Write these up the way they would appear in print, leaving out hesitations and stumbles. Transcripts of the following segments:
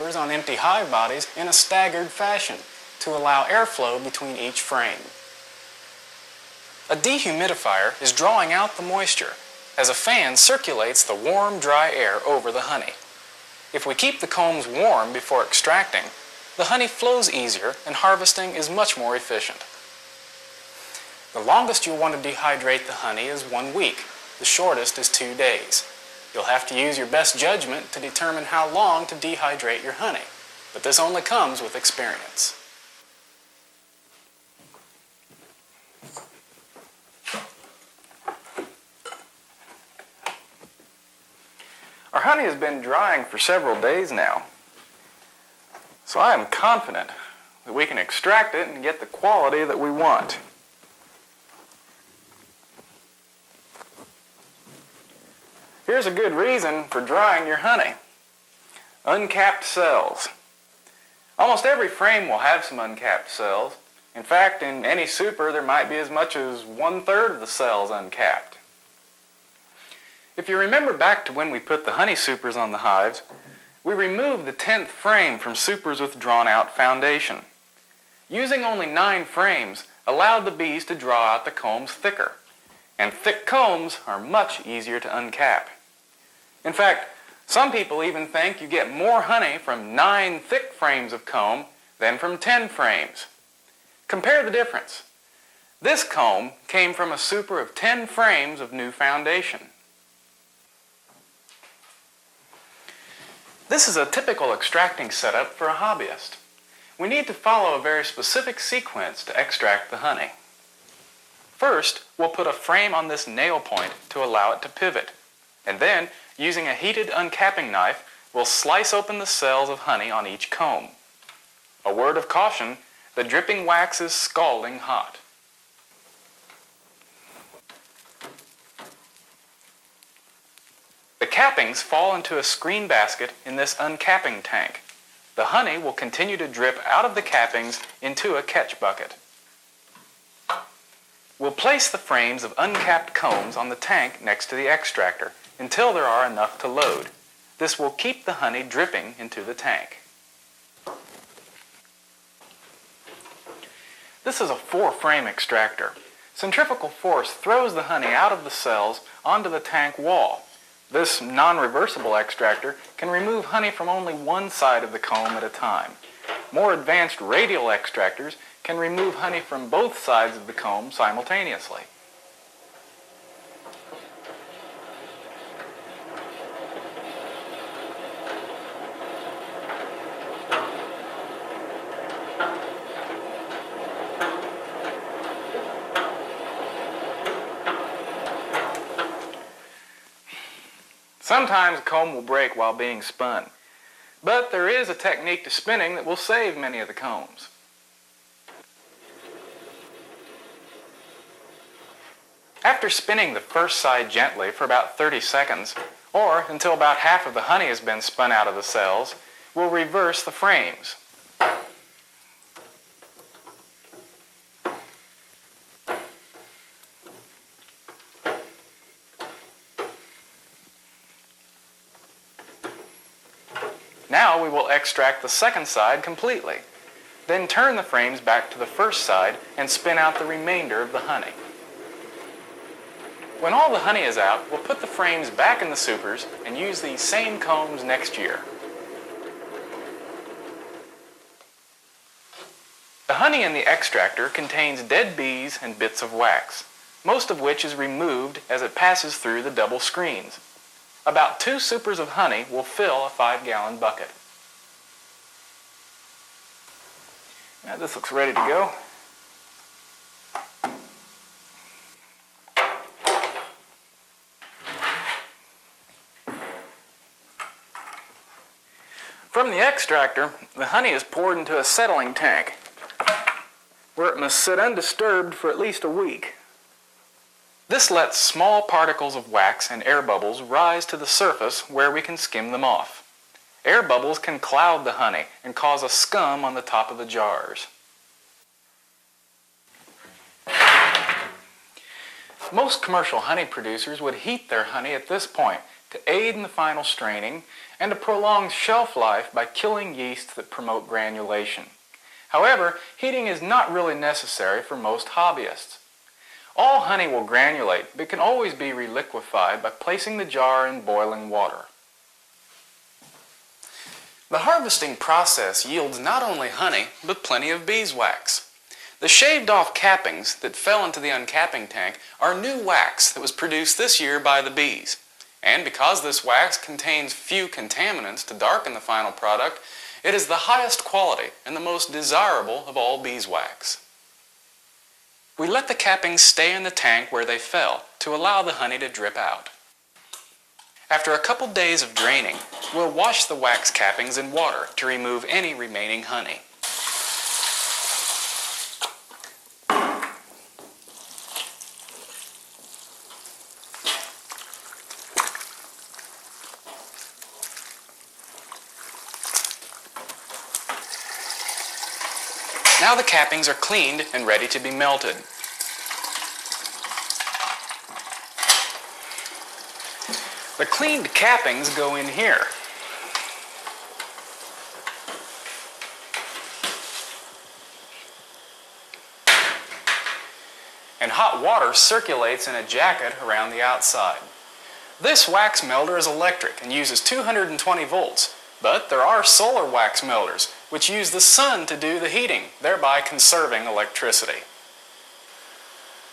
papers on empty hive bodies in a staggered fashion to allow airflow between each frame. A dehumidifier is drawing out the moisture as a fan circulates the warm, dry air over the honey. If we keep the combs warm before extracting, the honey flows easier and harvesting is much more efficient. The longest you'll want to dehydrate the honey is 1 week. The shortest is 2 days. You'll have to use your best judgment to determine how long to dehydrate your honey, but this only comes with experience. Our honey has been drying for several days now, so I am confident that we can extract it and get the quality that we want. Here's a good reason for drying your honey. Uncapped cells. Almost every frame will have some uncapped cells. In fact, in any super there might be as much as 1/3 of the cells uncapped. If you remember back to when we put the honey supers on the hives, we removed the 10th frame from supers with drawn-out foundation. Using only 9 frames allowed the bees to draw out the combs thicker, and thick combs are much easier to uncap. In fact, some people even think you get more honey from 9 thick frames of comb than from 10 frames. Compare the difference. This comb came from a super of 10 frames of new foundation. This is a typical extracting setup for a hobbyist. We need to follow a very specific sequence to extract the honey. First, we'll put a frame on this nail point to allow it to pivot, and then, using a heated uncapping knife, we'll slice open the cells of honey on each comb. A word of caution, the dripping wax is scalding hot. The cappings fall into a screen basket in this uncapping tank. The honey will continue to drip out of the cappings into a catch bucket. We'll place the frames of uncapped combs on the tank next to the extractor until there are enough to load. This will keep the honey dripping into the tank. This is a 4-frame extractor. Centrifugal force throws the honey out of the cells onto the tank wall. This non-reversible extractor can remove honey from only one side of the comb at a time. More advanced radial extractors can remove honey from both sides of the comb simultaneously. Sometimes a comb will break while being spun, but there is a technique to spinning that will save many of the combs. After spinning the first side gently for about 30 seconds, or until about half of the honey has been spun out of the cells, we'll reverse the frames. Now we will extract the second side completely. Then turn the frames back to the first side and spin out the remainder of the honey. When all the honey is out, we'll put the frames back in the supers and use these same combs next year. The honey in the extractor contains dead bees and bits of wax, most of which is removed as it passes through the double screens. About 2 supers of honey will fill a 5-gallon bucket. Now this looks ready to go. From the extractor, the honey is poured into a settling tank, where it must sit undisturbed for at least a week. This lets small particles of wax and air bubbles rise to the surface where we can skim them off. Air bubbles can cloud the honey and cause a scum on the top of the jars. Most commercial honey producers would heat their honey at this point to aid in the final straining and a prolonged shelf life by killing yeasts that promote granulation. However, heating is not really necessary for most hobbyists. All honey will granulate, but can always be reliquefied by placing the jar in boiling water. The harvesting process yields not only honey, but plenty of beeswax. The shaved-off cappings that fell into the uncapping tank are new wax that was produced this year by the bees. And because this wax contains few contaminants to darken the final product, it is the highest quality and the most desirable of all beeswax. We let the cappings stay in the tank where they fell to allow the honey to drip out. After a couple days of draining, we'll wash the wax cappings in water to remove any remaining honey. Now the cappings are cleaned and ready to be melted. The cleaned cappings go in here. And hot water circulates in a jacket around the outside. This wax melter is electric and uses 220 volts, but there are solar wax melters which use the sun to do the heating, thereby conserving electricity.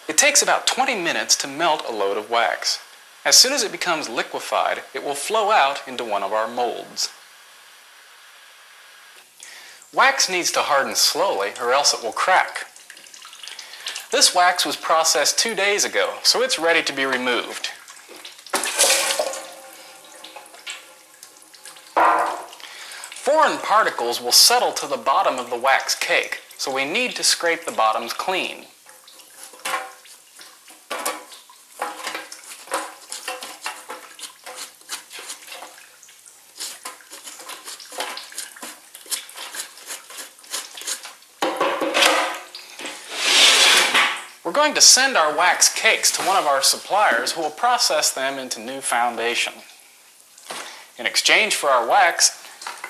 It takes about 20 minutes to melt a load of wax. As soon as it becomes liquefied, it will flow out into one of our molds. Wax needs to harden slowly or else it will crack. This wax was processed 2 days ago, so it's ready to be removed. Foreign particles will settle to the bottom of the wax cake, so we need to scrape the bottoms clean. We're going to send our wax cakes to one of our suppliers who will process them into new foundation. In exchange for our wax,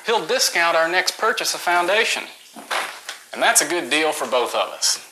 he'll discount our next purchase of foundation. And that's a good deal for both of us.